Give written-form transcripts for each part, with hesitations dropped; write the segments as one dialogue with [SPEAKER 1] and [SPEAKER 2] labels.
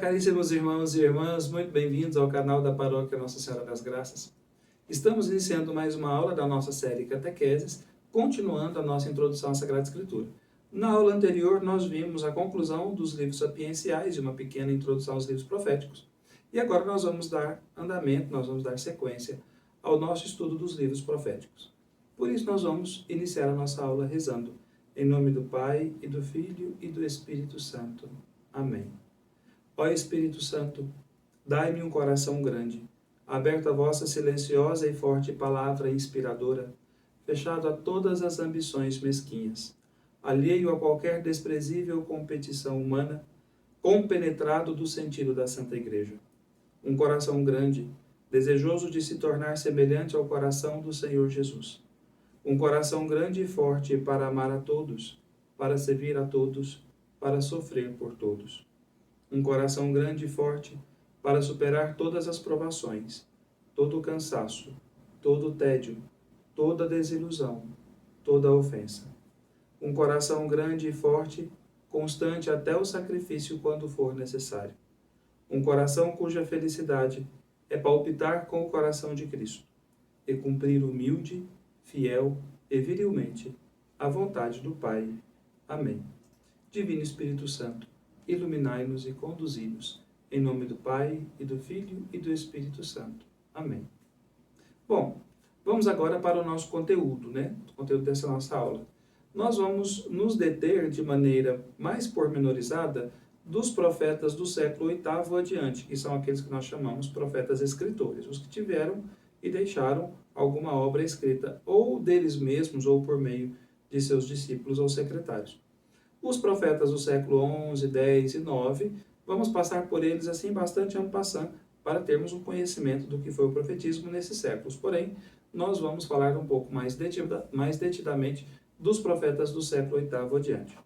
[SPEAKER 1] caríssimos irmãos e irmãs, muito bem-vindos ao canal da Paróquia Nossa Senhora das Graças. Estamos iniciando mais uma aula da nossa série Catequeses, continuando a nossa introdução à Sagrada Escritura. Na aula anterior, nós vimos a conclusão dos livros sapienciais e uma pequena introdução aos livros proféticos. E agora nós vamos dar andamento, nós vamos dar sequência ao nosso estudo dos livros proféticos. Por isso, nós vamos iniciar a nossa aula rezando. Em nome do Pai, e do Filho, e do Espírito Santo. Amém. Ó Espírito Santo, dai-me um coração grande, aberto à vossa silenciosa e forte palavra inspiradora, fechado a todas as ambições mesquinhas, alheio a qualquer desprezível competição humana, compenetrado do sentido da Santa Igreja. Um coração grande, desejoso de se tornar semelhante ao coração do Senhor Jesus. Um coração grande e forte para amar a todos, para servir a todos, para sofrer por todos. Um coração grande e forte para superar todas as provações, todo o cansaço, todo o tédio, toda a desilusão, toda a ofensa. Um coração grande e forte, constante até o sacrifício quando for necessário. Um coração cuja felicidade é palpitar com o coração de Cristo e cumprir humilde, fiel e virilmente a vontade do Pai. Amém. Divino Espírito Santo, iluminai-nos e conduzi-nos. Em nome do Pai, e do Filho, e do Espírito Santo. Amém. Bom, vamos agora para o nosso conteúdo, O conteúdo dessa nossa aula. Nós vamos nos deter de maneira mais pormenorizada dos profetas do século VIII adiante, que são aqueles que nós chamamos profetas escritores, os que tiveram e deixaram alguma obra escrita, ou deles mesmos, ou por meio de seus discípulos ou secretários. Os profetas do século XI, X e IX, vamos passar por eles assim bastante en passant, para termos um conhecimento do que foi o profetismo nesses séculos. Porém, nós vamos falar um pouco mais detidamente dos profetas do século VIII adiante.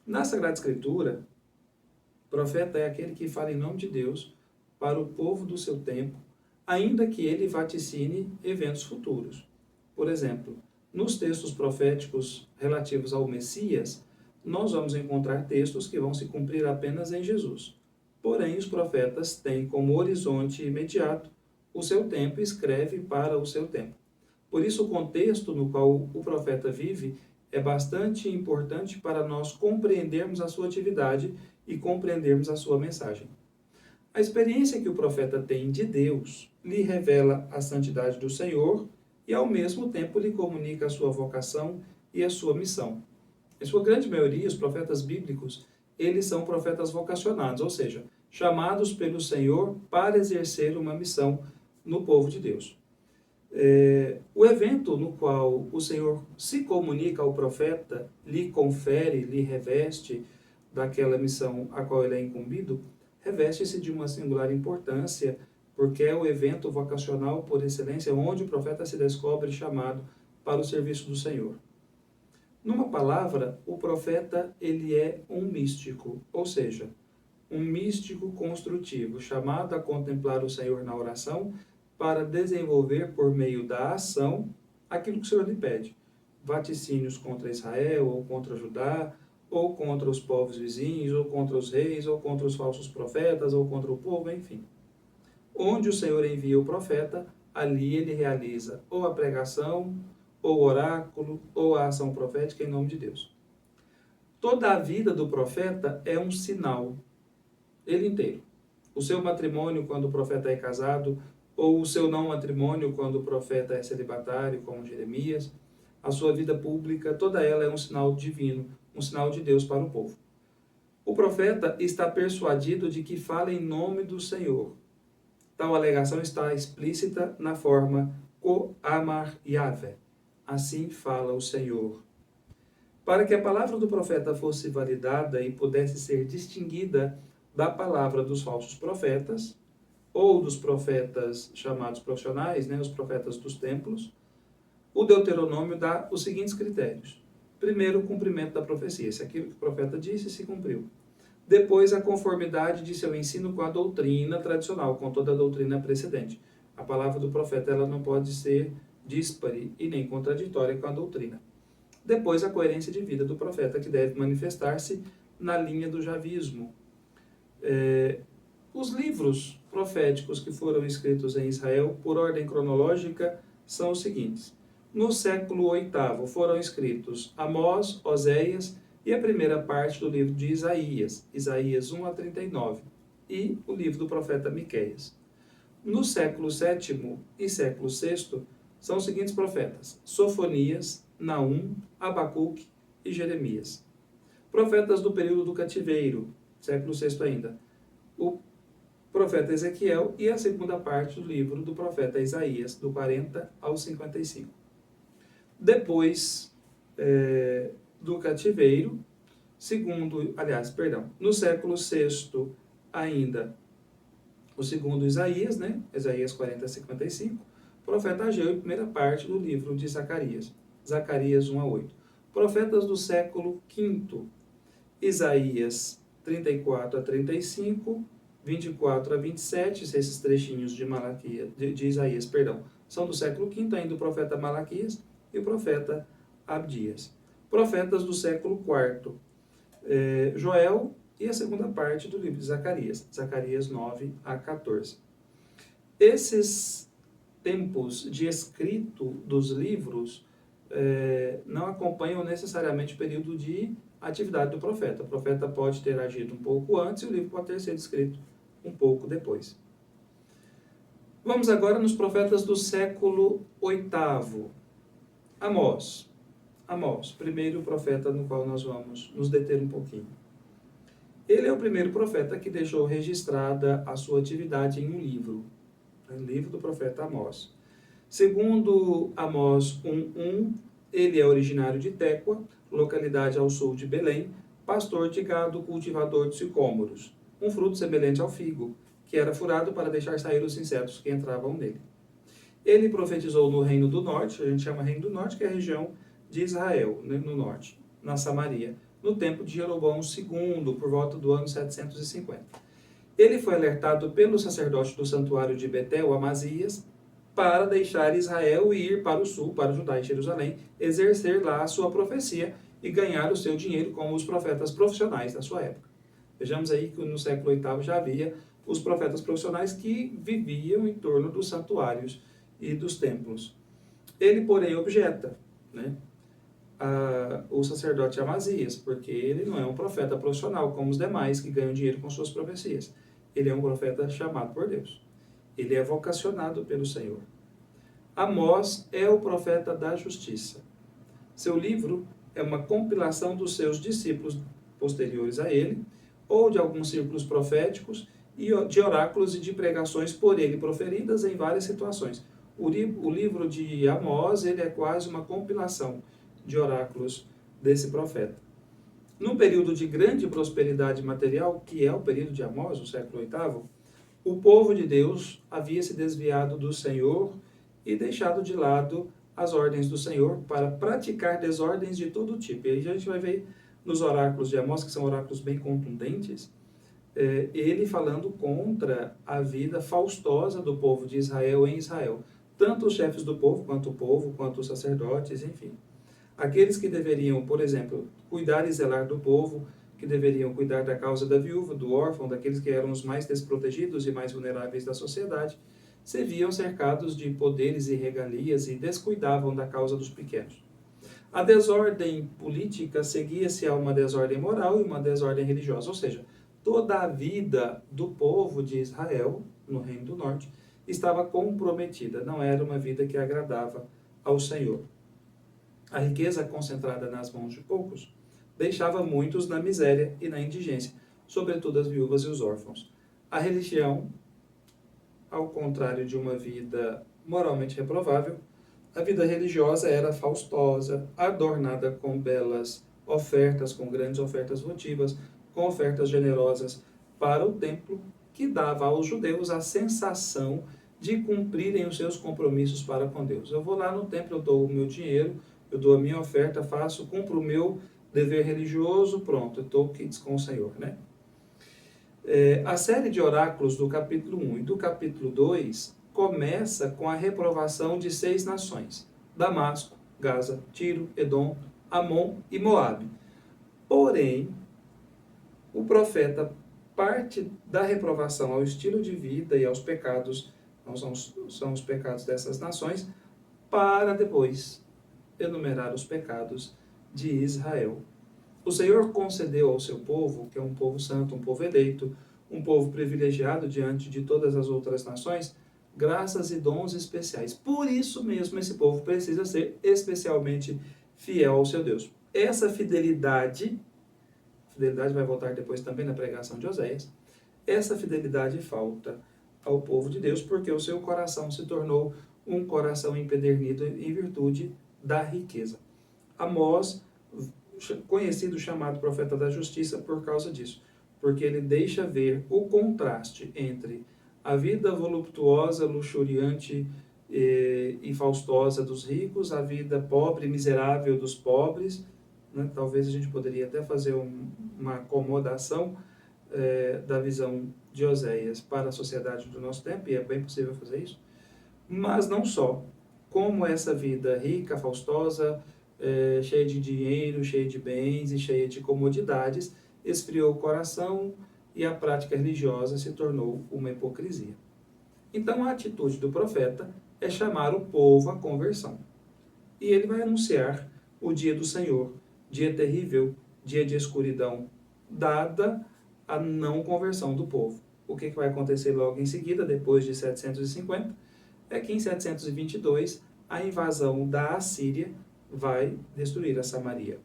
[SPEAKER 1] Na Sagrada Escritura, profeta é aquele que fala em nome de Deus para o povo do seu tempo, ainda que ele vaticine eventos futuros. Por exemplo, nos textos proféticos relativos ao Messias, nós vamos encontrar textos que vão se cumprir apenas em Jesus. Porém, os profetas têm como horizonte imediato o seu tempo e escreve para o seu tempo. Por isso, o contexto no qual o profeta vive é bastante importante para nós compreendermos a sua atividade e compreendermos a sua mensagem. A experiência que o profeta tem de Deus lhe revela a santidade do Senhor e, ao mesmo tempo, lhe comunica a sua vocação e a sua missão. Em sua grande maioria, os profetas bíblicos, eles são profetas vocacionados, ou seja, chamados pelo Senhor para exercer uma missão no povo de Deus. O evento no qual o Senhor se comunica ao profeta, lhe confere, lhe reveste daquela missão a qual ele é incumbido, reveste-se de uma singular importância, porque é o evento vocacional por excelência onde o profeta se descobre chamado para o serviço do Senhor. Numa palavra, o profeta ele é um místico, ou seja, um místico construtivo, chamado a contemplar o Senhor na oração para desenvolver por meio da ação aquilo que o Senhor lhe pede. Vaticínios contra Israel, ou contra Judá, ou contra os povos vizinhos, ou contra os reis, ou contra os falsos profetas, ou contra o povo, enfim. Onde o Senhor envia o profeta, ali ele realiza ou a pregação, ou o oráculo, ou a ação profética em nome de Deus. Toda a vida do profeta é um sinal, ele inteiro. O seu matrimônio, quando o profeta é casado, ou o seu não matrimônio, quando o profeta é celibatário, como Jeremias, a sua vida pública, toda ela é um sinal divino, um sinal de Deus para o povo. O profeta está persuadido de que fala em nome do Senhor. Tal alegação está explícita na forma Ko-Amar Yahvé. Assim fala o Senhor. Para que a palavra do profeta fosse validada e pudesse ser distinguida da palavra dos falsos profetas, ou dos profetas chamados profissionais, os profetas dos templos, o Deuteronômio dá os seguintes critérios. Primeiro, o cumprimento da profecia, se aquilo que o profeta disse se cumpriu. Depois, a conformidade de seu ensino com a doutrina tradicional, com toda a doutrina precedente. A palavra do profeta ela não pode ser díspare e nem contraditória com a doutrina. Depois, a coerência de vida do profeta, que deve manifestar-se na linha do javismo. Os livros proféticos que foram escritos em Israel, por ordem cronológica, são os seguintes. No século VIII foram escritos Amós, Oséias e a primeira parte do livro de Isaías, Isaías 1 a 39, e o livro do profeta Miqueias. No século VII e século VI são os seguintes profetas: Sofonias, Naum, Abacuque e Jeremias. Profetas do período do cativeiro, século VI ainda, o profeta Ezequiel e a segunda parte do livro do profeta Isaías, do 40 ao 55. Depois do cativeiro, no século VI ainda, o segundo Isaías, né? Isaías 40 a 55, profeta Ageu e primeira parte do livro de Zacarias, Zacarias 1 a 8. Profetas do século V, Isaías 34 a 35, 24 a 27, esses trechinhos de Isaías, são do século V, ainda o profeta Malaquias e o profeta Abdias. Profetas do século IV, Joel e a segunda parte do livro de Zacarias, Zacarias 9 a 14. Esses tempos de escrito dos livros não acompanham necessariamente o período de atividade do profeta. O profeta pode ter agido um pouco antes e o livro pode ter sido escrito um pouco depois. Vamos agora nos profetas do século VIII. Amós, primeiro profeta no qual nós vamos nos deter um pouquinho. Ele é o primeiro profeta que deixou registrada a sua atividade em um livro, o livro do profeta Amós. Segundo Amós 1:1, ele é originário de Tecoa, localidade ao sul de Belém, pastor de gado, cultivador de sicômoros, um fruto semelhante ao figo, que era furado para deixar sair os insetos que entravam nele. Ele profetizou no Reino do Norte, a gente chama Reino do Norte, que é a região de Israel, né, no norte, na Samaria, no tempo de Jeroboão II, por volta do ano 750. Ele foi alertado pelo sacerdote do santuário de Betel, Amazias, para deixar Israel e ir para o sul, para Judá e Jerusalém, exercer lá a sua profecia e ganhar o seu dinheiro como os profetas profissionais da sua época. Vejamos aí que no século VIII já havia os profetas profissionais que viviam em torno dos santuários e dos templos. Ele, porém, objeta, né, o sacerdote Amazias, porque ele não é um profeta profissional como os demais que ganham dinheiro com suas profecias. Ele é um profeta chamado por Deus. Ele é vocacionado pelo Senhor. Amós é o profeta da justiça. Seu livro é uma compilação dos seus discípulos posteriores a ele, ou de alguns círculos proféticos, e de oráculos e de pregações por ele proferidas em várias situações. O livro de Amós, ele é quase uma compilação de oráculos desse profeta. Num período de grande prosperidade material, que é o período de Amós, o século VIII, o povo de Deus havia se desviado do Senhor e deixado de lado as ordens do Senhor para praticar desordens de todo tipo. E aí a gente vai ver nos oráculos de Amós, que são oráculos bem contundentes, ele falando contra a vida faustosa do povo de Israel em Israel. Tanto os chefes do povo, quanto os sacerdotes, enfim. Aqueles que deveriam, por exemplo, cuidar e zelar do povo, que deveriam cuidar da causa da viúva, do órfão, daqueles que eram os mais desprotegidos e mais vulneráveis da sociedade, se viam cercados de poderes e regalias e descuidavam da causa dos pequenos. A desordem política seguia-se a uma desordem moral e uma desordem religiosa, ou seja, toda a vida do povo de Israel, no Reino do Norte, estava comprometida, não era uma vida que agradava ao Senhor. A riqueza concentrada nas mãos de poucos deixava muitos na miséria e na indigência, sobretudo as viúvas e os órfãos. A religião, ao contrário de uma vida moralmente reprovável, a vida religiosa era faustosa, adornada com belas ofertas, com grandes ofertas votivas, com ofertas generosas para o templo, que dava aos judeus a sensação de cumprirem os seus compromissos para com Deus. Eu vou lá no templo, eu dou o meu dinheiro, eu dou a minha oferta, cumpro o meu dever religioso, pronto, eu estou quites com o Senhor, né? A série de oráculos do capítulo 1 e do capítulo 2 começa com a reprovação de 6 nações: Damasco, Gaza, Tiro, Edom, Amon e Moabe. Porém, o profeta parte da reprovação ao estilo de vida e aos pecados, não são os pecados dessas nações, para depois enumerar os pecados de Israel. O Senhor concedeu ao seu povo, que é um povo santo, um povo eleito, um povo privilegiado diante de todas as outras nações, graças e dons especiais. Por isso mesmo esse povo precisa ser especialmente fiel ao seu Deus. Essa fidelidade vai voltar depois também na pregação de Oséias, essa fidelidade falta ao povo de Deus porque o seu coração se tornou um coração empedernido em virtude da riqueza. Amós, conhecido, chamado profeta da justiça por causa disso, porque ele deixa ver o contraste entre a vida voluptuosa, luxuriante e faustosa dos ricos, a vida pobre e miserável dos pobres, né? Talvez a gente poderia até fazer uma acomodação da visão de Oséias para a sociedade do nosso tempo, e é bem possível fazer isso, mas não só. Como essa vida rica, faustosa, cheia de dinheiro, cheia de bens e cheia de comodidades, esfriou o coração e a prática religiosa se tornou uma hipocrisia. Então a atitude do profeta é chamar o povo à conversão. E ele vai anunciar o dia do Senhor, dia terrível, dia de escuridão, dada a não conversão do povo. O que vai acontecer logo em seguida, depois de 750, é que em 722 a invasão da Assíria vai destruir a Samaria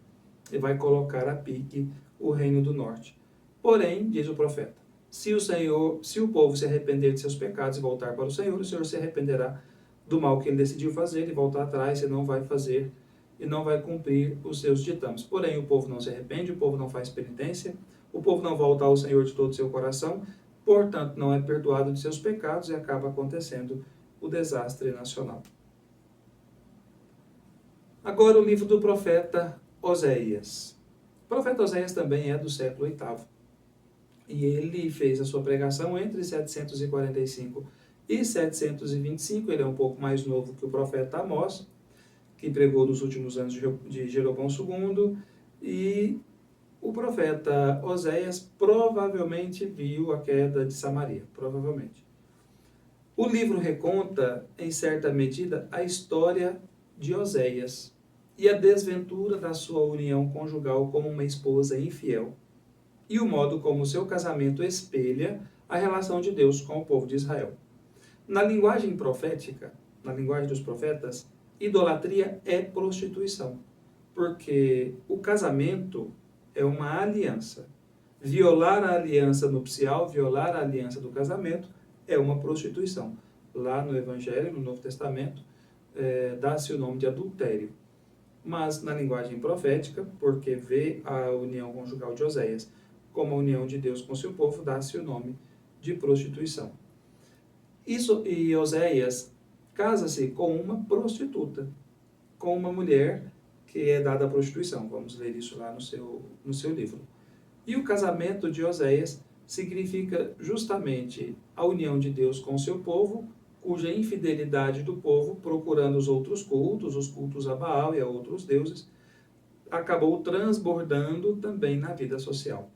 [SPEAKER 1] e vai colocar a pique o reino do norte. Porém, diz o profeta, se o povo se arrepender de seus pecados e voltar para o Senhor se arrependerá do mal que ele decidiu fazer e voltar atrás e não vai fazer e não vai cumprir os seus ditames. Porém, o povo não se arrepende, o povo não faz penitência, o povo não volta ao Senhor de todo o seu coração, portanto, não é perdoado de seus pecados e acaba acontecendo o desastre nacional. Agora o livro do profeta Oséias. O profeta Oséias também é do século VIII. E ele fez a sua pregação entre 745 e 725. Ele é um pouco mais novo que o profeta Amós, que pregou nos últimos anos de Jeroboão II. E o profeta Oséias provavelmente viu a queda de Samaria. Provavelmente. O livro reconta, em certa medida, a história de Oséias e a desventura da sua união conjugal com uma esposa infiel e o modo como seu casamento espelha a relação de Deus com o povo de Israel. Na linguagem profética, na linguagem dos profetas, idolatria é prostituição, porque o casamento é uma aliança. Violar a aliança nupcial, violar a aliança do casamento é uma prostituição. Lá no Evangelho, no Novo Testamento, dá-se o nome de adultério. Mas na linguagem profética, porque vê a união conjugal de Oséias como a união de Deus com seu povo, dá-se o nome de prostituição. E Oséias casa-se com uma prostituta, com uma mulher que é dada à prostituição. Vamos ler isso lá no seu livro. E o casamento de Oséias significa justamente a união de Deus com seu povo, cuja infidelidade do povo, procurando os outros cultos, os cultos a Baal e a outros deuses, acabou transbordando também na vida social.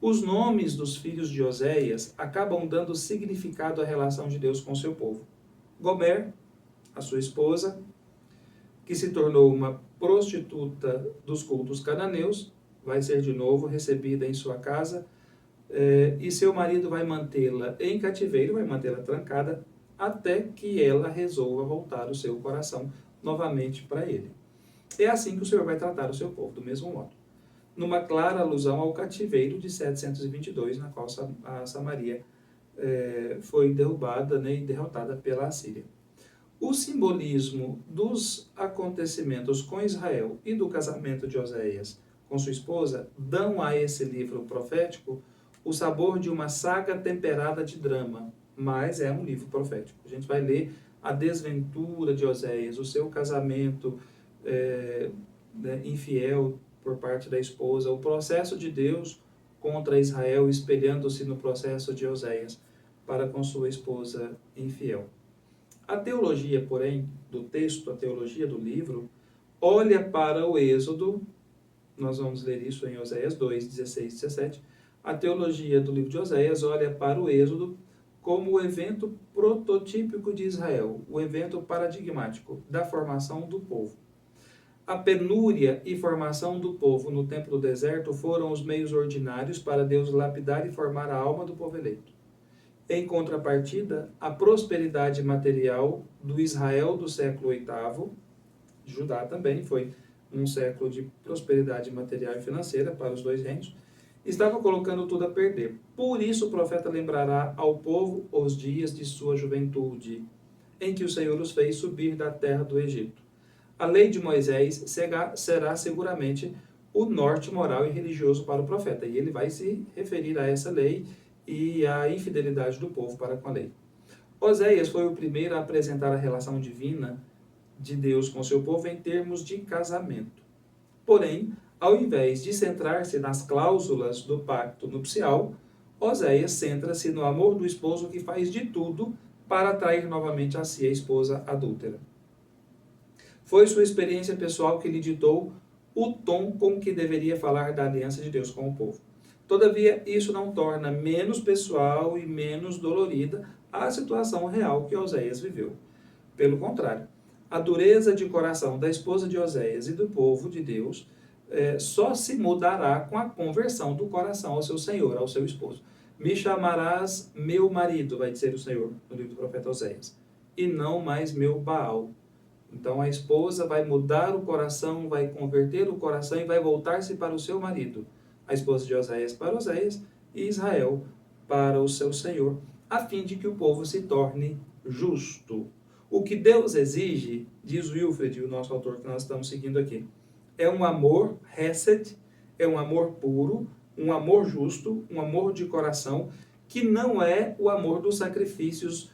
[SPEAKER 1] Os nomes dos filhos de Oséias acabam dando significado à relação de Deus com seu povo. Gomer, a sua esposa, que se tornou uma prostituta dos cultos cananeus, vai ser de novo recebida em sua casa, e seu marido vai mantê-la em cativeiro, vai mantê-la trancada, até que ela resolva voltar o seu coração novamente para ele. É assim que o Senhor vai tratar o seu povo, do mesmo modo. Numa clara alusão ao cativeiro de 722, na qual a Samaria foi derrubada, né, e derrotada pela Assíria. O simbolismo dos acontecimentos com Israel e do casamento de Oséias com sua esposa dão a esse livro profético o sabor de uma saga temperada de drama, mas é um livro profético. A gente vai ler a desventura de Oséias, o seu casamento infiel por parte da esposa, o processo de Deus contra Israel, espelhando-se no processo de Oséias para com sua esposa infiel. A teologia, porém, do texto, a teologia do livro, olha para o Êxodo, nós vamos ler isso em Oséias 2, 16 e 17, A teologia do livro de Oséias olha para o Êxodo como o evento prototípico de Israel, o evento paradigmático da formação do povo. A penúria e formação do povo no tempo do deserto foram os meios ordinários para Deus lapidar e formar a alma do povo eleito. Em contrapartida, a prosperidade material do Israel do século VIII, Judá também foi um século de prosperidade material e financeira para os dois reinos, estava colocando tudo a perder. Por isso o profeta lembrará ao povo os dias de sua juventude, em que o Senhor os fez subir da terra do Egito. A lei de Moisés será seguramente o norte moral e religioso para o profeta, e ele vai se referir a essa lei e à infidelidade do povo para com a lei. Oséias foi o primeiro a apresentar a relação divina de Deus com seu povo em termos de casamento. Porém, ao invés de centrar-se nas cláusulas do pacto nupcial, Oséias centra-se no amor do esposo que faz de tudo para atrair novamente a si a esposa adúltera. Foi sua experiência pessoal que lhe ditou o tom com que deveria falar da aliança de Deus com o povo. Todavia, isso não torna menos pessoal e menos dolorida a situação real que Oséias viveu. Pelo contrário, a dureza de coração da esposa de Oséias e do povo de Deus só se mudará com a conversão do coração ao seu Senhor, ao seu esposo. Me chamarás meu marido, vai dizer o Senhor no livro do profeta Oséias, e não mais meu Baal. Então a esposa vai mudar o coração, vai converter o coração e vai voltar-se para o seu marido. A esposa de Oséias para Oséias e Israel para o seu Senhor, a fim de que o povo se torne justo. O que Deus exige, diz Wilfred, o nosso autor que nós estamos seguindo aqui, é um amor hesed, é um amor puro, um amor justo, um amor de coração, que não é o amor dos sacrifícios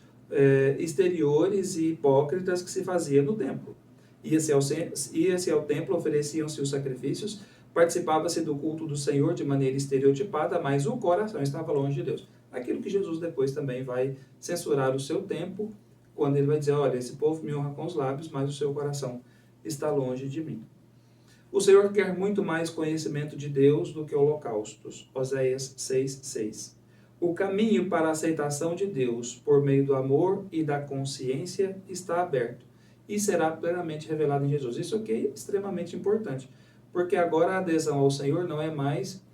[SPEAKER 1] exteriores e hipócritas que se fazia no templo. Ia-se ao templo, ofereciam-se os sacrifícios, participava-se do culto do Senhor de maneira estereotipada, mas o coração estava longe de Deus. Aquilo que Jesus depois também vai censurar o seu tempo, quando ele vai dizer, olha, esse povo me honra com os lábios, mas o seu coração está longe de mim. O Senhor quer muito mais conhecimento de Deus do que holocaustos. Oséias 6:6. O caminho para a aceitação de Deus por meio do amor e da consciência está aberto e será plenamente revelado em Jesus. Isso aqui é extremamente importante, porque agora a adesão ao Senhor não é mais,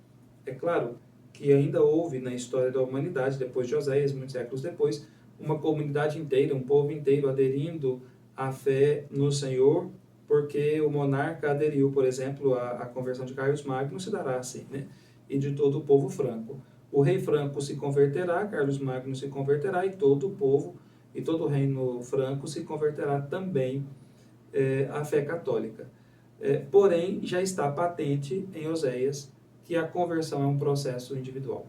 [SPEAKER 1] é claro, que ainda houve na história da humanidade, depois de Oséias, muitos séculos depois, uma comunidade inteira, um povo inteiro aderindo à fé no Senhor, porque o monarca aderiu, por exemplo, à conversão de Carlos Magno, se dará assim, né? E de todo o povo franco. O rei franco se converterá, Carlos Magno se converterá, e todo o povo e todo o reino franco se converterá também à fé católica. Porém, já está patente em Oséias que a conversão é um processo individual.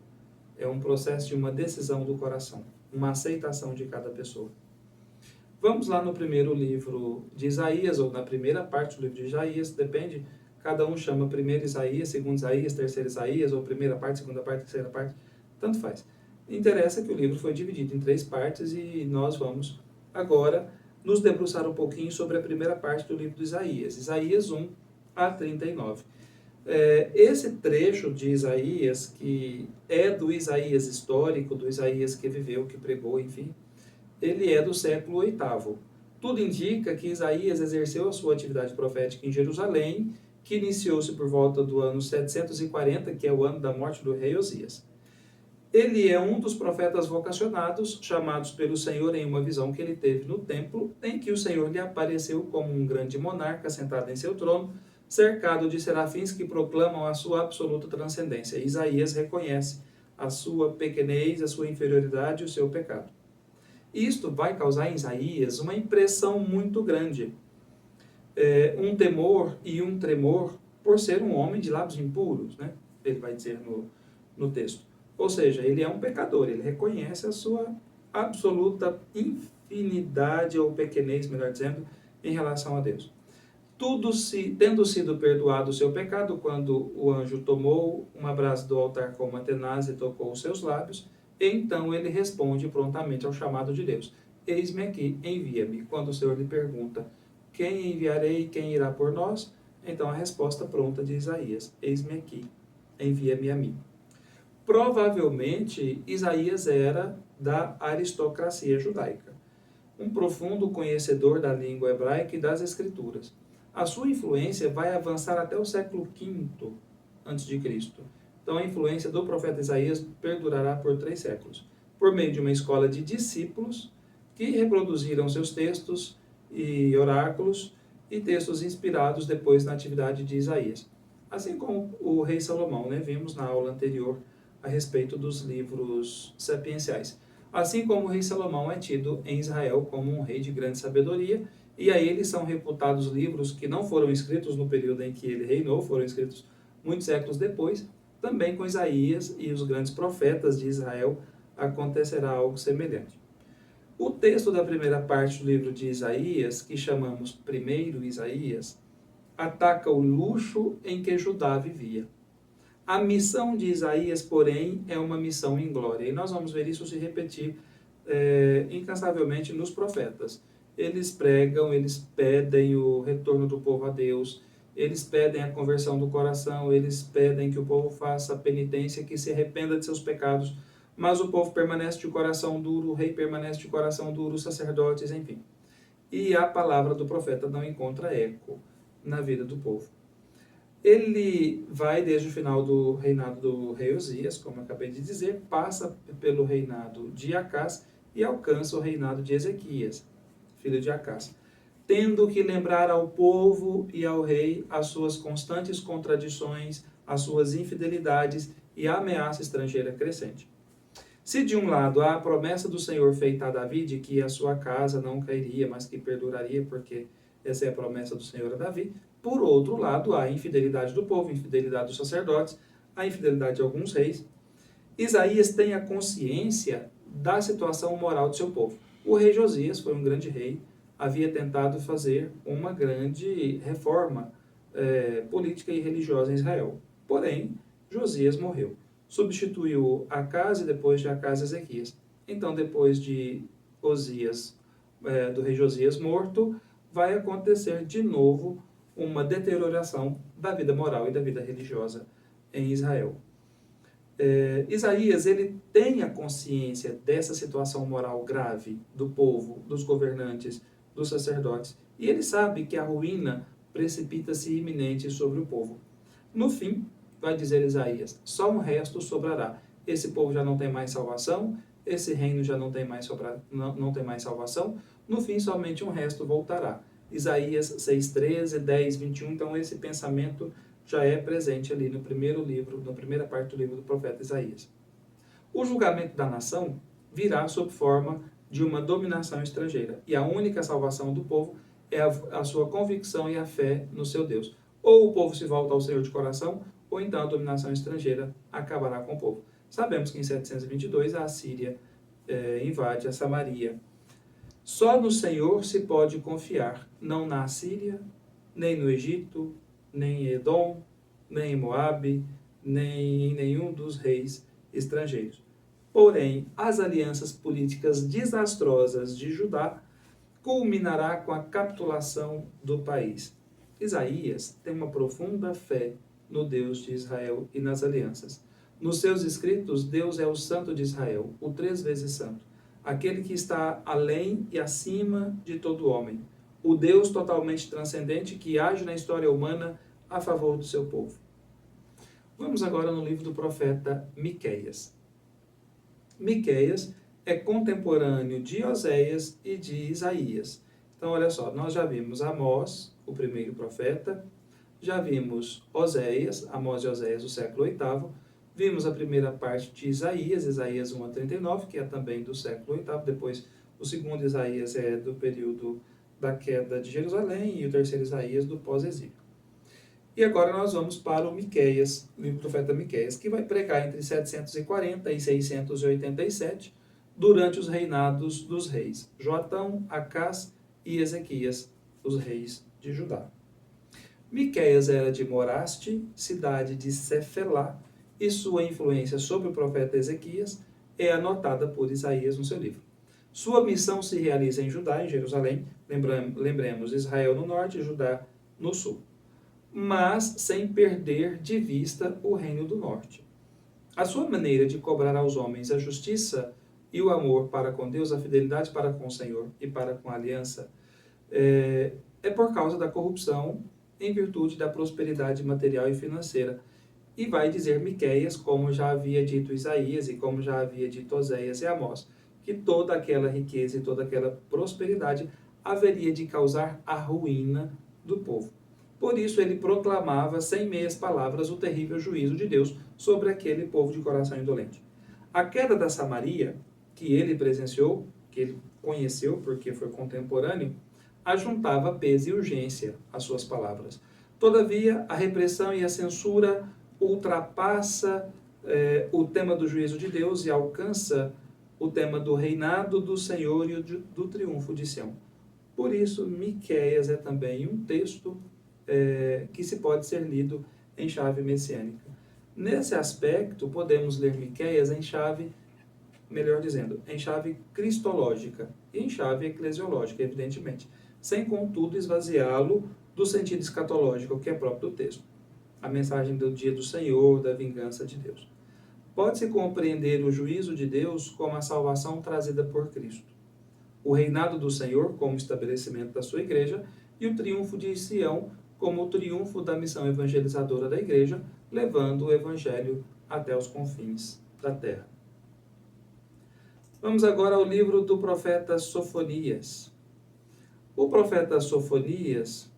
[SPEAKER 1] É um processo de uma decisão do coração, uma aceitação de cada pessoa. Vamos lá no primeiro livro de Isaías, ou na primeira parte do livro de Isaías, depende, cada um chama primeiro Isaías, segundo Isaías, terceiro Isaías, ou primeira parte, segunda parte, terceira parte, tanto faz. Interessa que o livro foi dividido em 3 partes e nós vamos agora nos debruçar um pouquinho sobre a primeira parte do livro de Isaías, Isaías 1 a 39. Esse trecho de Isaías, que é do Isaías histórico, do Isaías que viveu, que pregou, enfim, ele é do século VIII. Tudo indica que Isaías exerceu a sua atividade profética em Jerusalém, que iniciou-se por volta do ano 740, que é o ano da morte do rei Osias. Ele é um dos profetas vocacionados, chamados pelo Senhor em uma visão que ele teve no templo, em que o Senhor lhe apareceu como um grande monarca sentado em seu trono, cercado de serafins que proclamam a sua absoluta transcendência. Isaías reconhece a sua pequenez, a sua inferioridade e o seu pecado. Isto vai causar em Isaías uma impressão muito grande, um temor e um tremor por ser um homem de lábios impuros, né? Ele vai dizer no texto. Ou seja, ele é um pecador, ele reconhece a sua absoluta infinidade, ou pequenez, melhor dizendo, em relação a Deus. Tendo sido perdoado o seu pecado, quando o anjo tomou uma brasa do altar com uma tenaz e tocou os seus lábios, então ele responde prontamente ao chamado de Deus. Eis-me aqui, envia-me. Quando o Senhor lhe pergunta, quem enviarei, quem irá por nós? Então a resposta pronta de Isaías, eis-me aqui, envia-me a mim. Provavelmente, Isaías era da aristocracia judaica, um profundo conhecedor da língua hebraica e das escrituras. A sua influência vai avançar até o século V a.C. Então, a influência do profeta Isaías perdurará por 3 séculos, por meio de uma escola de discípulos que reproduziram seus textos e oráculos e textos inspirados depois na atividade de Isaías. Assim como o rei Salomão, vimos na aula anterior a respeito dos livros sapienciais. Assim como o rei Salomão é tido em Israel como um rei de grande sabedoria, e a ele são reputados livros que não foram escritos no período em que ele reinou, foram escritos muitos séculos depois. Também com Isaías e os grandes profetas de Israel acontecerá algo semelhante. O texto da primeira parte do livro de Isaías, que chamamos primeiro Isaías, ataca o luxo em que Judá vivia. A missão de Isaías, porém, é uma missão em glória. E nós vamos ver isso se repetir incansavelmente nos profetas. Eles pregam, eles pedem o retorno do povo a Deus, eles pedem a conversão do coração, eles pedem que o povo faça penitência, que se arrependa de seus pecados, mas o povo permanece de coração duro, o rei permanece de coração duro, os sacerdotes, enfim. E a palavra do profeta não encontra eco na vida do povo. Ele vai desde o final do reinado do rei Uzias, como eu acabei de dizer, passa pelo reinado de Acás e alcança o reinado de Ezequias, filho de Acás, tendo que lembrar ao povo e ao rei as suas constantes contradições, as suas infidelidades e a ameaça estrangeira crescente. Se de um lado há a promessa do Senhor feita a Davi de que a sua casa não cairia, mas que perduraria, porque essa é a promessa do Senhor a Davi, por outro lado há a infidelidade do povo, a infidelidade dos sacerdotes, a infidelidade de alguns reis. Isaías tem a consciência da situação moral do seu povo. O rei Josias foi um grande rei, havia tentado fazer uma grande reforma política e religiosa em Israel. Porém, Josias morreu. Substituiu Acás e depois de Acás Ezequias. Então, depois de do rei Josias morto, vai acontecer de novo uma deterioração da vida moral e da vida religiosa em Israel. Isaías ele tem a consciência dessa situação moral grave do povo, dos governantes, dos sacerdotes, e ele sabe que a ruína precipita-se iminente sobre o povo. No fim, vai dizer Isaías, só um resto sobrará. Esse povo já não tem mais salvação, esse reino já não tem mais salvação, no fim somente um resto voltará. Isaías 6:13, 10, 21, então esse pensamento já é presente ali no primeiro livro, na primeira parte do livro do profeta Isaías. O julgamento da nação virá sob forma de uma dominação estrangeira, e a única salvação do povo é a sua convicção e a fé no seu Deus. Ou o povo se volta ao Senhor de coração, ou então a dominação estrangeira acabará com o povo. Sabemos que em 722 a Assíria invade a Samaria. Só no Senhor se pode confiar, não na Assíria, nem no Egito, nem em Edom, nem em Moabe, nem em nenhum dos reis estrangeiros. Porém, as alianças políticas desastrosas de Judá culminará com a capitulação do país. Isaías tem uma profunda fé no Deus de Israel e nas alianças. Nos seus escritos, Deus é o Santo de Israel, o 3 vezes Santo, aquele que está além e acima de todo homem, o Deus totalmente transcendente que age na história humana a favor do seu povo. Vamos agora no livro do profeta Miqueias. Miqueias é contemporâneo de Oséias e de Isaías. Então, olha só, nós já vimos Amós, o primeiro profeta, já vimos Oséias, Amós e Oséias do século VIII, vimos a primeira parte de Isaías, Isaías 1-39, que é também do século VIII, depois o segundo Isaías é do período da queda de Jerusalém e o terceiro Isaías do pós-exílio. E agora nós vamos para o Miqueias, o livro do profeta Miqueias, que vai pregar entre 740 e 687, durante os reinados dos reis Joatão, Acás e Ezequias, os reis de Judá. Miqueias era de Moraste, cidade de Cefelá, e sua influência sobre o profeta Ezequias é anotada por Isaías no seu livro. Sua missão se realiza em Judá, em Jerusalém, lembremos Israel no norte e Judá no sul, mas sem perder de vista o reino do norte. A sua maneira de cobrar aos homens a justiça e o amor para com Deus, a fidelidade para com o Senhor e para com a aliança, é por causa da corrupção em virtude da prosperidade material e financeira. E vai dizer Miqueias, como já havia dito Isaías e como já havia dito Oséias e Amós, que toda aquela riqueza e toda aquela prosperidade haveria de causar a ruína do povo. Por isso ele proclamava, sem meias palavras, o terrível juízo de Deus sobre aquele povo de coração indolente. A queda da Samaria, que ele presenciou, que ele conheceu porque foi contemporâneo, ajuntava peso e urgência às suas palavras. Todavia, a repressão e a censura ultrapassa o tema do juízo de Deus e alcança o tema do reinado do Senhor e do triunfo de Sião. Por isso, Miqueias é também um texto que se pode ser lido em chave messiânica. Nesse aspecto, podemos ler Miqueias em chave, melhor dizendo, em chave cristológica e em chave eclesiológica, evidentemente, sem, contudo, esvaziá-lo do sentido escatológico, que é próprio do texto. A mensagem do dia do Senhor, da vingança de Deus. Pode-se compreender o juízo de Deus como a salvação trazida por Cristo, o reinado do Senhor como estabelecimento da sua igreja e o triunfo de Sião como o triunfo da missão evangelizadora da igreja, levando o evangelho até os confins da terra. Vamos agora ao livro do profeta Sofonias. O profeta Sofonias,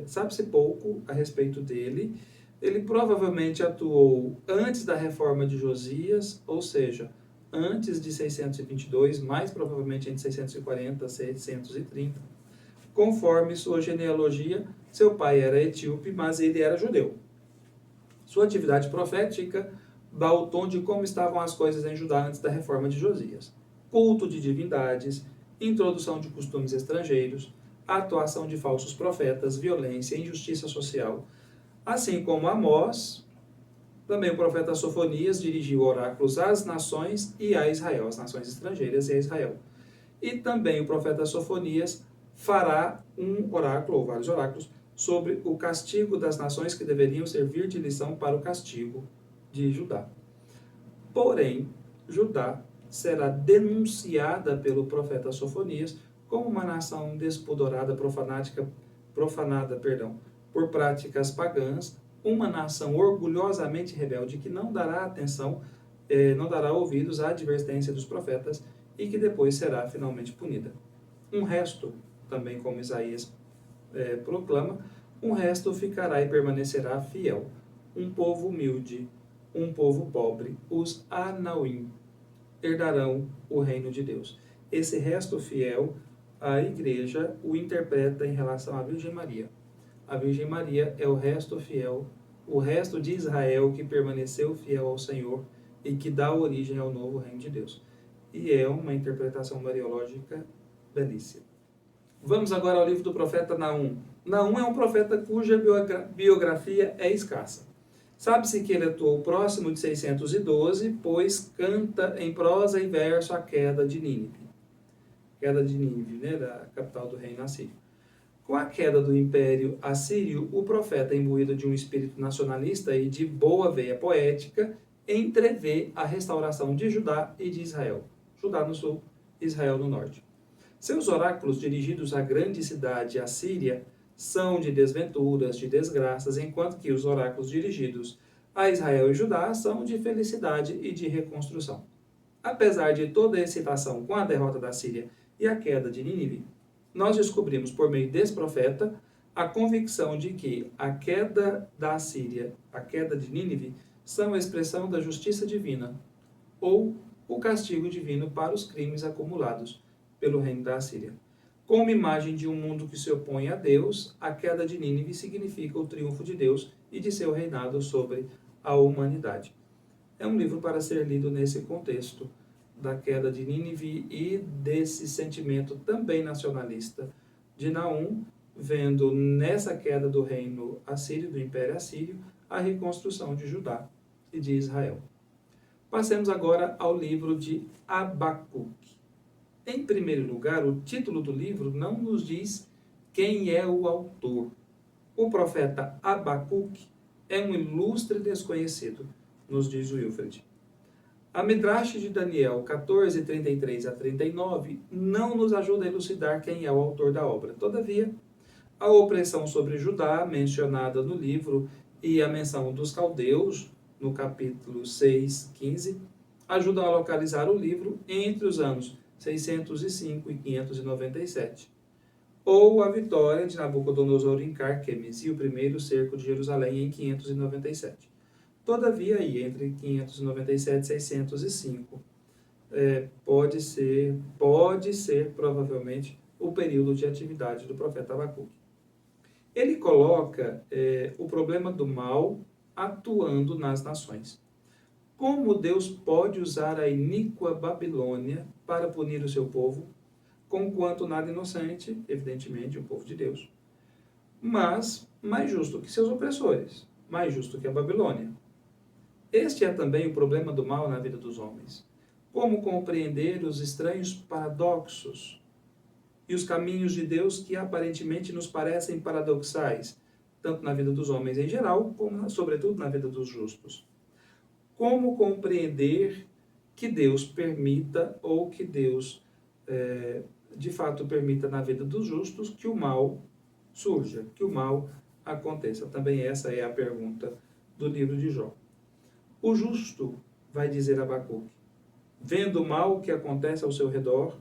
[SPEAKER 1] sabe-se pouco a respeito dele. Ele provavelmente atuou antes da reforma de Josias, ou seja, antes de 622, mais provavelmente entre 640 e 630. Conforme sua genealogia, seu pai era etíope, mas ele era judeu. Sua atividade profética dá o tom de como estavam as coisas em Judá antes da reforma de Josias. Culto de divindades, introdução de costumes estrangeiros, atuação de falsos profetas, violência, injustiça social. Assim como Amós, também o profeta Sofonias dirigiu oráculos às nações e a Israel, às nações estrangeiras e a Israel. E também o profeta Sofonias fará um oráculo, ou vários oráculos, sobre o castigo das nações que deveriam servir de lição para o castigo de Judá. Porém, Judá será denunciada pelo profeta Sofonias como uma nação despudorada, profanada por práticas pagãs, uma nação orgulhosamente rebelde que não dará atenção, não dará ouvidos à advertência dos profetas e que depois será finalmente punida. Um resto, também como Isaías proclama, um resto ficará e permanecerá fiel. Um povo humilde, um povo pobre, os Anauim, herdarão o reino de Deus. Esse resto fiel, a igreja o interpreta em relação à Virgem Maria. A Virgem Maria é o resto fiel, o resto de Israel que permaneceu fiel ao Senhor e que dá origem ao novo reino de Deus. E é uma interpretação mariológica belíssima. Vamos agora ao livro do profeta Naum. Naum é um profeta cuja biografia é escassa. Sabe-se que ele atuou próximo de 612, pois canta em prosa e verso a queda de Nínive. Queda de Nínive, da capital do reino assírio. Com a queda do império assírio, o profeta, imbuído de um espírito nacionalista e de boa veia poética, entrevê a restauração de Judá e de Israel. Judá no sul, Israel no norte. Seus oráculos dirigidos à grande cidade assíria são de desventuras, de desgraças, enquanto que os oráculos dirigidos a Israel e Judá são de felicidade e de reconstrução. Apesar de toda a excitação com a derrota da Síria e a queda de Nínive, nós descobrimos por meio desse profeta a convicção de que a queda da Assíria, a queda de Nínive, são a expressão da justiça divina, ou o castigo divino para os crimes acumulados pelo reino da Assíria. Como imagem de um mundo que se opõe a Deus, a queda de Nínive significa o triunfo de Deus e de seu reinado sobre a humanidade. É um livro para ser lido nesse contexto da queda de Nínive e desse sentimento também nacionalista de Naum, vendo nessa queda do reino assírio, do Império Assírio, a reconstrução de Judá e de Israel. Passemos agora ao livro de Abacuque. Em primeiro lugar, o título do livro não nos diz quem é o autor. O profeta Abacuque é um ilustre desconhecido. nos diz o Wilfred. A Midrash de Daniel 14, 33 a 39 não nos ajuda a elucidar quem é o autor da obra. Todavia, a opressão sobre Judá, mencionada no livro, e a menção dos caldeus, no capítulo 6, 15, ajudam a localizar o livro entre os anos 605 e 597. Ou a vitória de Nabucodonosor em Carquemes e o primeiro cerco de Jerusalém em 597. Todavia, aí, entre 597 e 605, pode ser provavelmente o período de atividade do profeta Abacuque. Ele coloca o problema do mal atuando nas nações. Como Deus pode usar a iníqua Babilônia para punir o seu povo, conquanto nada inocente, evidentemente, o povo de Deus, mas mais justo que seus opressores, mais justo que a Babilônia. Este é também o problema do mal na vida dos homens. Como compreender os estranhos paradoxos e os caminhos de Deus que aparentemente nos parecem paradoxais, tanto na vida dos homens em geral, como, sobretudo, na vida dos justos. Como compreender que Deus permita, ou que Deus, de fato, permita na vida dos justos que o mal surja, que o mal aconteça. Também essa é a pergunta do livro de Jó. O justo, vai dizer Abacuque, vendo o mal que acontece ao seu redor,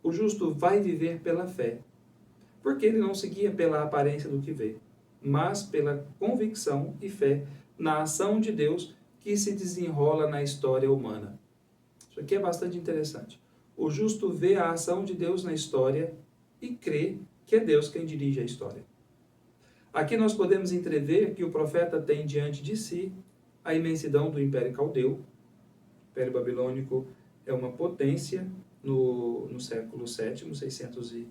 [SPEAKER 1] o justo vai viver pela fé, porque ele não se guia pela aparência do que vê, mas pela convicção e fé na ação de Deus que se desenrola na história humana. Isso aqui é bastante interessante. O justo vê a ação de Deus na história e crê que é Deus quem dirige a história. Aqui nós podemos entrever que o profeta tem diante de si a imensidão do Império Caldeu. O Império Babilônico é uma potência no século VII,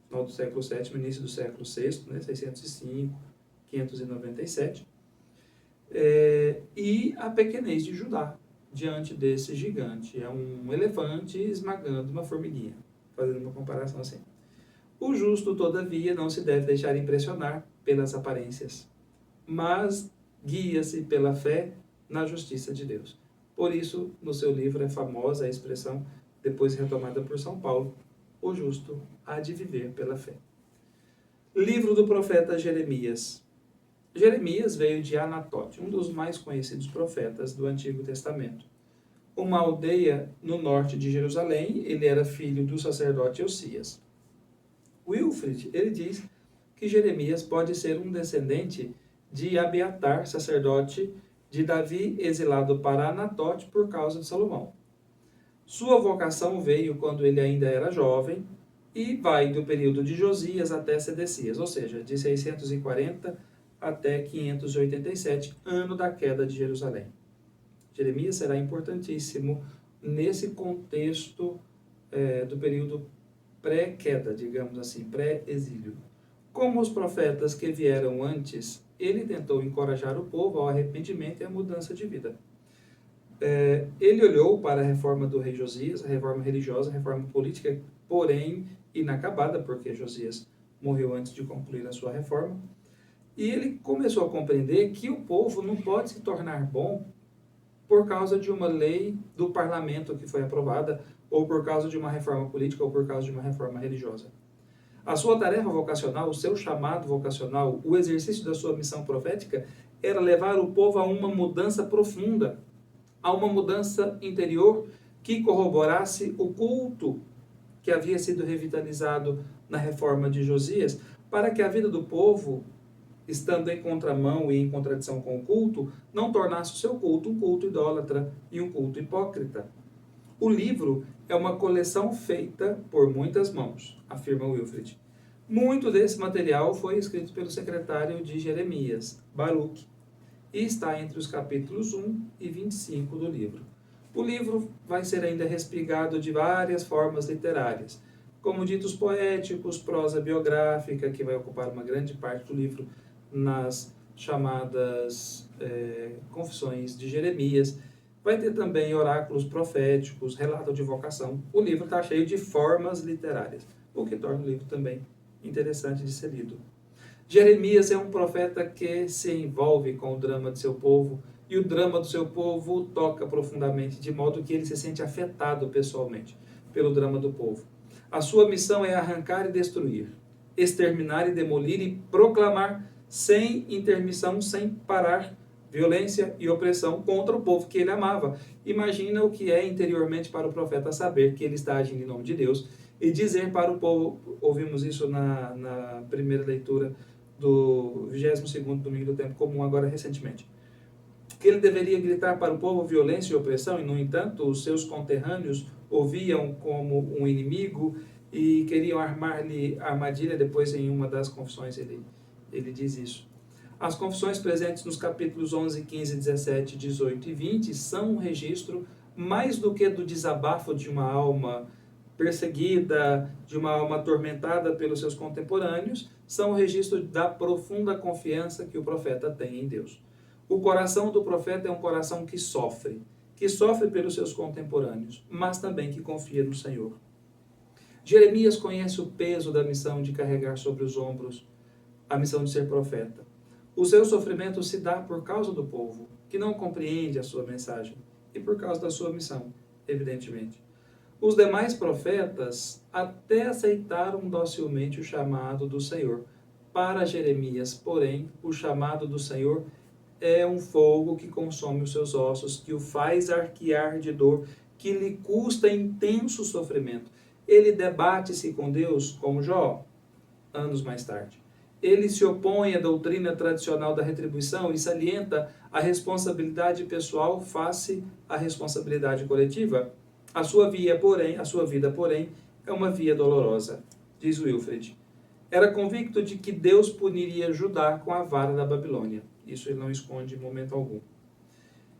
[SPEAKER 1] final do século VII, início do século VI, 605, 597. E a pequenez de Judá diante desse gigante. É um elefante esmagando uma formiguinha, fazendo uma comparação assim. O justo, todavia, não se deve deixar impressionar pelas aparências, mas guia-se pela fé na justiça de Deus. Por isso, no seu livro é famosa a expressão, depois retomada por São Paulo, o justo há de viver pela fé. Livro do profeta Jeremias. Jeremias veio de Anatote, um dos mais conhecidos profetas do Antigo Testamento. Uma aldeia no norte de Jerusalém, ele era filho do sacerdote Osias. Wilfred, ele diz que Jeremias pode ser um descendente de Abiatar, sacerdote de Davi, exilado para Anatote por causa de Salomão. Sua vocação veio quando ele ainda era jovem e vai do período de Josias até Sedecias, ou seja, de 640 até 587, ano da queda de Jerusalém. Jeremias será importantíssimo nesse contexto do período pré-queda, digamos assim, pré-exílio. Como os profetas que vieram antes, ele tentou encorajar o povo ao arrependimento e à mudança de vida. Ele olhou para a reforma do rei Josias, a reforma religiosa, a reforma política, porém inacabada, porque Josias morreu antes de concluir a sua reforma. E ele começou a compreender que o povo não pode se tornar bom por causa de uma lei do parlamento que foi aprovada, ou por causa de uma reforma política, ou por causa de uma reforma religiosa. A sua tarefa vocacional, o seu chamado vocacional, o exercício da sua missão profética era levar o povo a uma mudança profunda, a uma mudança interior que corroborasse o culto que havia sido revitalizado na reforma de Josias, para que a vida do povo, estando em contramão e em contradição com o culto, não tornasse o seu culto um culto idólatra e um culto hipócrita. O livro é uma coleção feita por muitas mãos, afirma Wilfred. Muito desse material foi escrito pelo secretário de Jeremias, Baruque, e está entre os capítulos 1 e 25 do livro. O livro vai ser ainda respigado de várias formas literárias, como ditos poéticos, prosa biográfica, que vai ocupar uma grande parte do livro, nas chamadas Confissões de Jeremias. Vai ter também oráculos proféticos, relato de vocação. O livro está cheio de formas literárias, o que torna o livro também interessante de ser lido. Jeremias é um profeta que se envolve com o drama de seu povo e o drama do seu povo o toca profundamente, de modo que ele se sente afetado pessoalmente pelo drama do povo. A sua missão é arrancar e destruir, exterminar e demolir e proclamar sem intermissão, sem parar, violência e opressão contra o povo que ele amava. Imagina o que é interiormente para o profeta saber que ele está agindo em nome de Deus e dizer para o povo, ouvimos isso na primeira leitura do 22º domingo do tempo comum, agora recentemente, que ele deveria gritar para o povo violência e opressão, e no entanto os seus conterrâneos ouviam como um inimigo e queriam armar-lhe armadilha. Depois, em uma das confissões, ele diz isso. As confissões presentes nos capítulos 11, 15, 17, 18 e 20 são um registro mais do que do desabafo de uma alma perseguida, de uma alma atormentada pelos seus contemporâneos, são um registro da profunda confiança que o profeta tem em Deus. O coração do profeta é um coração que sofre pelos seus contemporâneos, mas também que confia no Senhor. Jeremias conhece o peso da missão de carregar sobre os ombros a missão de ser profeta. O seu sofrimento se dá por causa do povo, que não compreende a sua mensagem, e por causa da sua missão, evidentemente. Os demais profetas até aceitaram docilmente o chamado do Senhor. Para Jeremias, porém, o chamado do Senhor é um fogo que consome os seus ossos, que o faz arquear de dor, que lhe custa intenso sofrimento. Ele debate-se com Deus, como Jó, anos mais tarde. Ele se opõe à doutrina tradicional da retribuição e salienta a responsabilidade pessoal face à responsabilidade coletiva. A sua vida, porém, é uma via dolorosa, diz Wilfred. Era convicto de que Deus puniria Judá com a vara da Babilônia. Isso ele não esconde em momento algum.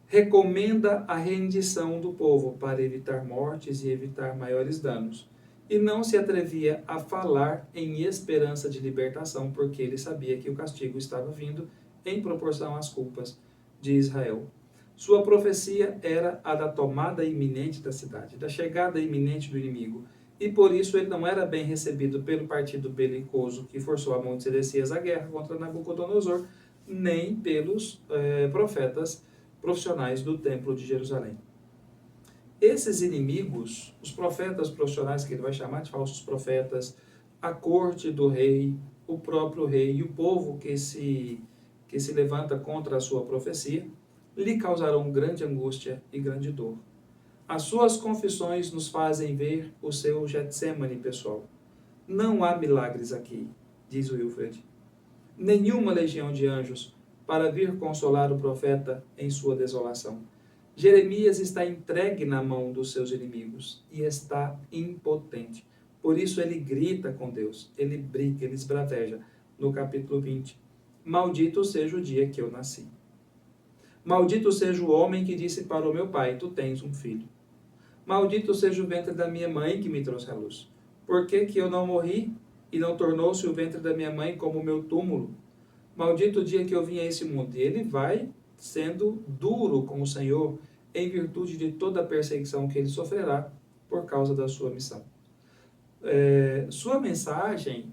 [SPEAKER 1] Recomenda a rendição do povo para evitar mortes e evitar maiores danos. E não se atrevia a falar em esperança de libertação, porque ele sabia que o castigo estava vindo em proporção às culpas de Israel. Sua profecia era a da tomada iminente da cidade, da chegada iminente do inimigo, e por isso ele não era bem recebido pelo partido belicoso que forçou a mão de Sedecias à guerra contra Nabucodonosor, nem pelos profetas profissionais do Templo de Jerusalém. Esses inimigos, os profetas profissionais, que ele vai chamar de falsos profetas, a corte do rei, o próprio rei e o povo que se levanta contra a sua profecia, lhe causarão grande angústia e grande dor. As suas confissões nos fazem ver o seu Getsemane pessoal. Não há milagres aqui, diz Wilfred. Nenhuma legião de anjos para vir consolar o profeta em sua desolação. Jeremias está entregue na mão dos seus inimigos e está impotente. Por isso ele grita com Deus, ele briga, ele esbraveja. No capítulo 20, maldito seja o dia que eu nasci. Maldito seja o homem que disse para o meu pai, tu tens um filho. Maldito seja o ventre da minha mãe que me trouxe à luz. Por que eu não morri e não tornou-se o ventre da minha mãe como o meu túmulo? Maldito o dia que eu vim a esse mundo. E ele vai sendo duro com o Senhor em virtude de toda a perseguição que ele sofrerá por causa da sua missão. Sua mensagem,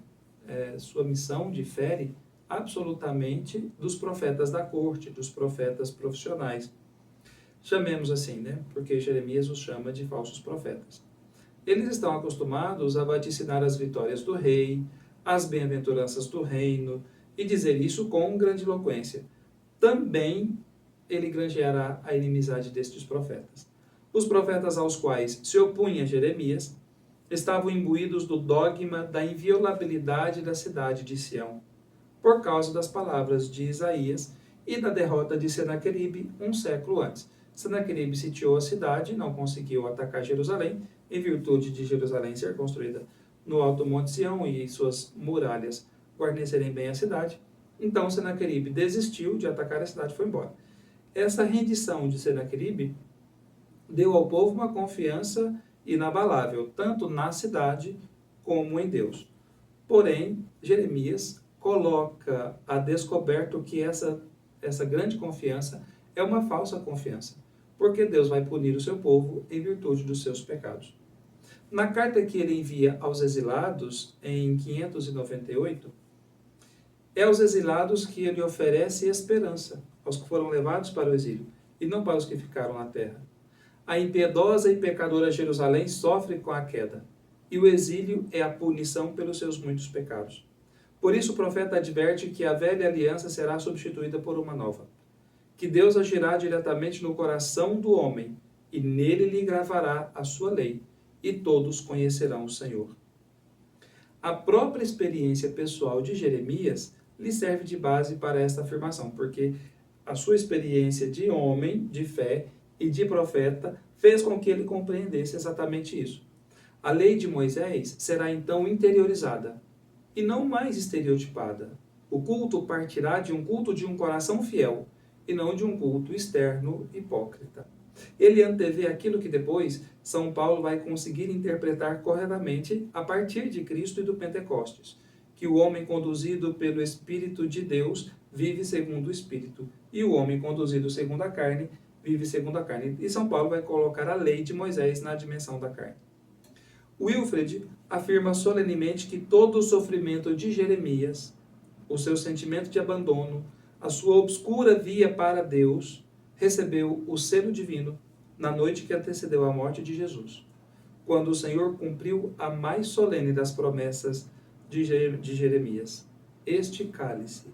[SPEAKER 1] sua missão difere absolutamente dos profetas da corte, dos profetas profissionais. Chamemos assim, né? Porque Jeremias os chama de falsos profetas. Eles estão acostumados a vaticinar as vitórias do rei, as bem-aventuranças do reino, e dizer isso com grandiloquência. Também ele granjeará a inimizade destes profetas. Os profetas aos quais se opunha Jeremias estavam imbuídos do dogma da inviolabilidade da cidade de Sião, por causa das palavras de Isaías e da derrota de Senaqueribe um século antes. Senaqueribe sitiou a cidade, não conseguiu atacar Jerusalém, em virtude de Jerusalém ser construída no alto monte Sião e suas muralhas guarnecerem bem a cidade. Então Senaqueribe desistiu de atacar a cidade e foi embora. Essa rendição de Senaqueribe deu ao povo uma confiança inabalável, tanto na cidade como em Deus. Porém, Jeremias coloca a descoberto que essa grande confiança é uma falsa confiança, porque Deus vai punir o seu povo em virtude dos seus pecados. Na carta que ele envia aos exilados, em 598, é aos exilados que ele oferece esperança, aos que foram levados para o exílio, e não para os que ficaram na terra. A impiedosa e pecadora Jerusalém sofre com a queda, e o exílio é a punição pelos seus muitos pecados. Por isso o profeta adverte que a velha aliança será substituída por uma nova, que Deus agirá diretamente no coração do homem, e nele lhe gravará a sua lei, e todos conhecerão o Senhor. A própria experiência pessoal de Jeremias lhe serve de base para esta afirmação, porque a sua experiência de homem, de fé e de profeta fez com que ele compreendesse exatamente isso. A lei de Moisés será então interiorizada e não mais estereotipada. O culto partirá de um culto de um coração fiel e não de um culto externo hipócrita. Ele antevê aquilo que depois São Paulo vai conseguir interpretar corretamente a partir de Cristo e do Pentecostes, que o homem conduzido pelo Espírito de Deus vive segundo o Espírito, e o homem conduzido segundo a carne vive segundo a carne. E São Paulo vai colocar a lei de Moisés na dimensão da carne. Wilfred afirma solenemente que todo o sofrimento de Jeremias, o seu sentimento de abandono, a sua obscura via para Deus, recebeu o selo divino na noite que antecedeu a morte de Jesus, quando o Senhor cumpriu a mais solene das promessas de Jeremias. Este cálice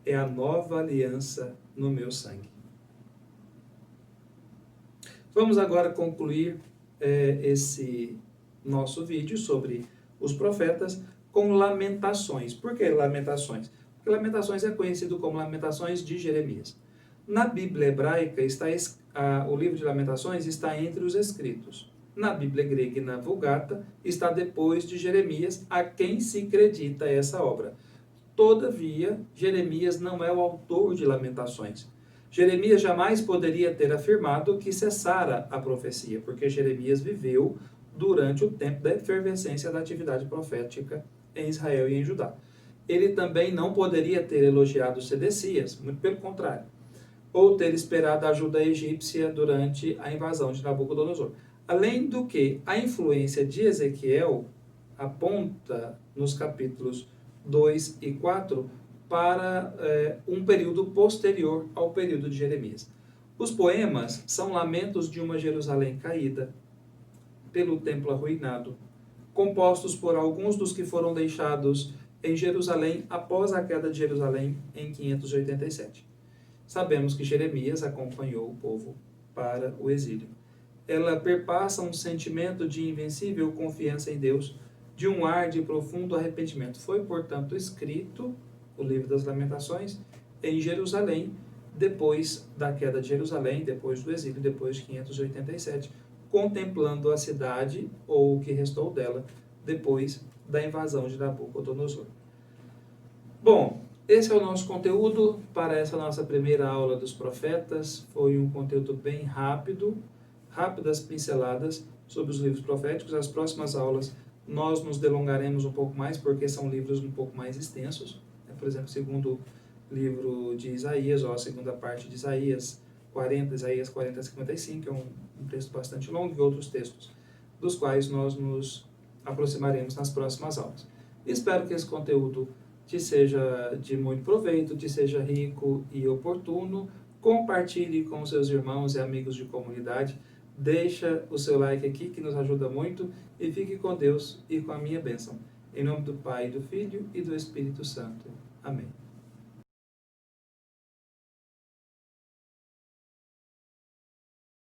[SPEAKER 1] é a nova aliança no meu sangue. Vamos agora concluir esse nosso vídeo sobre os profetas com Lamentações. Por que Lamentações? Porque Lamentações é conhecido como Lamentações de Jeremias. Na Bíblia hebraica, o livro de Lamentações está entre os escritos. Na Bíblia grega e na Vulgata, está depois de Jeremias, a quem se acredita essa obra. Todavia, Jeremias não é o autor de Lamentações. Jeremias jamais poderia ter afirmado que cessara a profecia, porque Jeremias viveu durante o tempo da efervescência da atividade profética em Israel e em Judá. Ele também não poderia ter elogiado Sedecias, muito pelo contrário, ou ter esperado a ajuda egípcia durante a invasão de Nabucodonosor. Além do que, a influência de Ezequiel aponta nos capítulos 2 e 4 para um período posterior ao período de Jeremias. Os poemas são lamentos de uma Jerusalém caída, pelo templo arruinado, compostos por alguns dos que foram deixados em Jerusalém após a queda de Jerusalém em 587. Sabemos que Jeremias acompanhou o povo para o exílio. Ela perpassa um sentimento de invencível confiança em Deus, de um ar de profundo arrependimento. Foi, portanto, escrito o livro das Lamentações em Jerusalém, depois da queda de Jerusalém, depois do exílio, depois de 587, contemplando a cidade, ou o que restou dela, depois da invasão de Nabucodonosor. Bom, esse é o nosso conteúdo para essa nossa primeira aula dos profetas. Foi um conteúdo bem rápido, rápidas pinceladas sobre os livros proféticos. As próximas aulas nós nos delongaremos um pouco mais, porque são livros um pouco mais extensos. Por exemplo, o segundo livro de Isaías, ou a segunda parte de Isaías 40 a 55, é um texto bastante longo, e outros textos, dos quais nós nos aproximaremos nas próximas aulas. Espero que esse conteúdo te seja de muito proveito, te seja rico e oportuno. Compartilhe com seus irmãos e amigos de comunidade. Deixa o seu like aqui, que nos ajuda muito, e fique com Deus e com a minha bênção. Em nome do Pai, do Filho e do Espírito Santo. Amém.